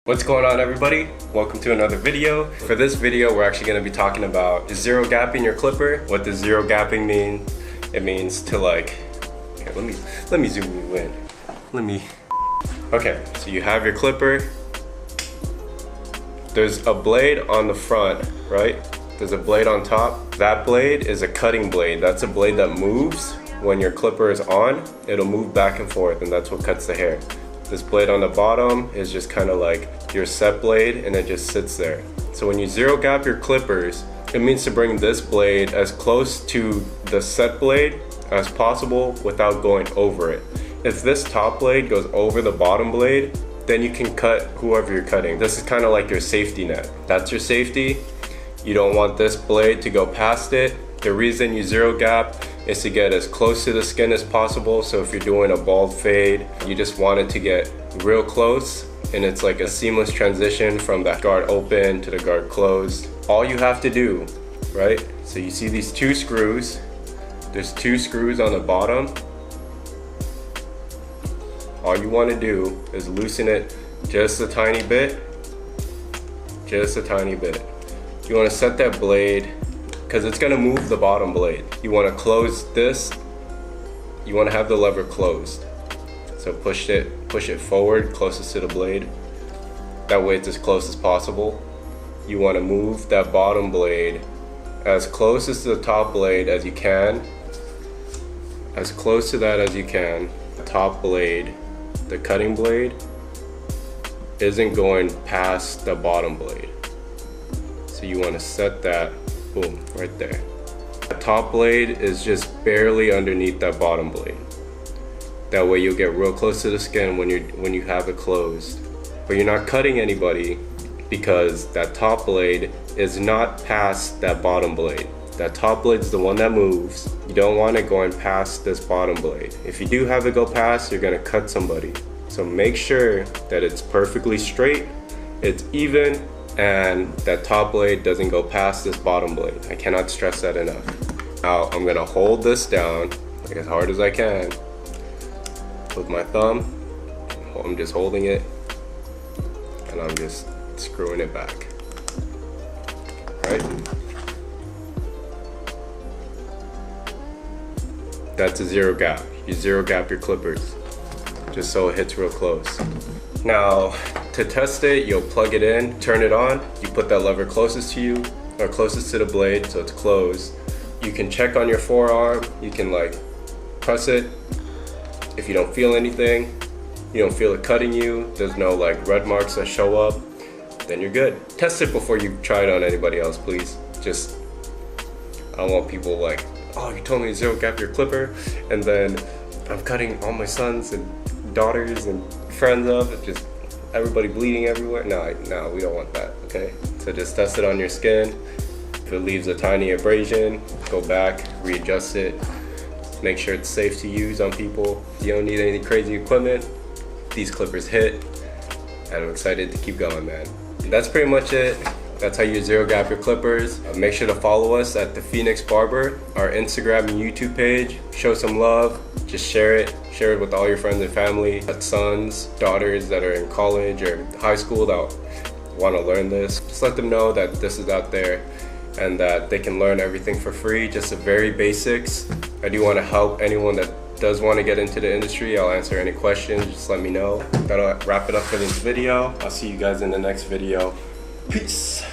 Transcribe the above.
What's going on, everybody? Welcome to another video. For this video, we're actually going to be talking about zero gapping your clipper. What does zero gapping mean? It means to here, let me zoom you in. Okay, so you have your clipper. There's a blade on the front, right? There's a blade on top. That blade is a cutting blade. That's a blade that moves when your clipper is on. It'll move back and forth, and that's what cuts the hair. This blade on the bottom is just kind of like your set blade, and it just sits there. So when you zero gap your clippers, it means to bring this blade as close to the set blade as possible without going over it. If this top blade goes over the bottom blade, then you can cut whoever you're cutting. This is kind of like your safety net. That's your safety. You don't want this blade to go past it. The reason you zero gap is to get as close to the skin as possible. So if you're doing a bald fade, you just want it to get real close, and it's like a seamless transition from that guard open to the guard closed. All you have to do, right? So you see these two screws. There's two screws on the bottom. All you want to do is loosen it just a tiny bit. Just a tiny bit. You want to set that blade, because it's going to move the bottom blade. You want to close this. You want to have the lever closed. So push it forward closest to the blade. That way it's as close as possible. You want to move that bottom blade as closest to the top blade as you can. As close to that as you can. The top blade, the cutting blade, isn't going past the bottom blade. So you want to set that, boom, right there. The top blade is just barely underneath that bottom blade. That way you'll get real close to the skin when you have it closed. But you're not cutting anybody because that top blade is not past that bottom blade. That top blade is the one that moves. You don't want it going past this bottom blade. If you do have it go past, you're gonna cut somebody. So make sure that it's perfectly straight, it's even, and that top blade doesn't go past this bottom blade. I cannot stress that enough. Now I'm gonna hold this down like as hard as I can with my thumb. I'm just holding it, and I'm just screwing it back, right? That's a zero gap. You zero gap your clippers, just so it hits real close. Now, to test it, you'll plug it in, turn it on, you put that lever closest to you, or closest to the blade so it's closed. You can check on your forearm, you can press it. If you don't feel anything, you don't feel it cutting you, there's no red marks that show up, then you're good. Test it before you try it on anybody else, please. I don't want people oh, you told me to zero gap your clipper, and then I'm cutting all my sons and daughters and friends up, it's just everybody bleeding everywhere. No, we don't want that, okay? So just test it on your skin. If it leaves a tiny abrasion, go back, readjust it. Make sure it's safe to use on people. You don't need any crazy equipment. These clippers hit, and I'm excited to keep going, man. That's pretty much it. That's how you zero gap your clippers. Make sure to follow us at the Phoenix Barber, our Instagram and YouTube page. Show some love, just share it. Share it with all your friends and family, sons, daughters that are in college or high school that want to learn this. Just let them know that this is out there and that they can learn everything for free, just the very basics. I do want to help anyone that does want to get into the industry. I'll answer any questions, just let me know. That'll wrap it up for this video. I'll see you guys in the next video. Peace.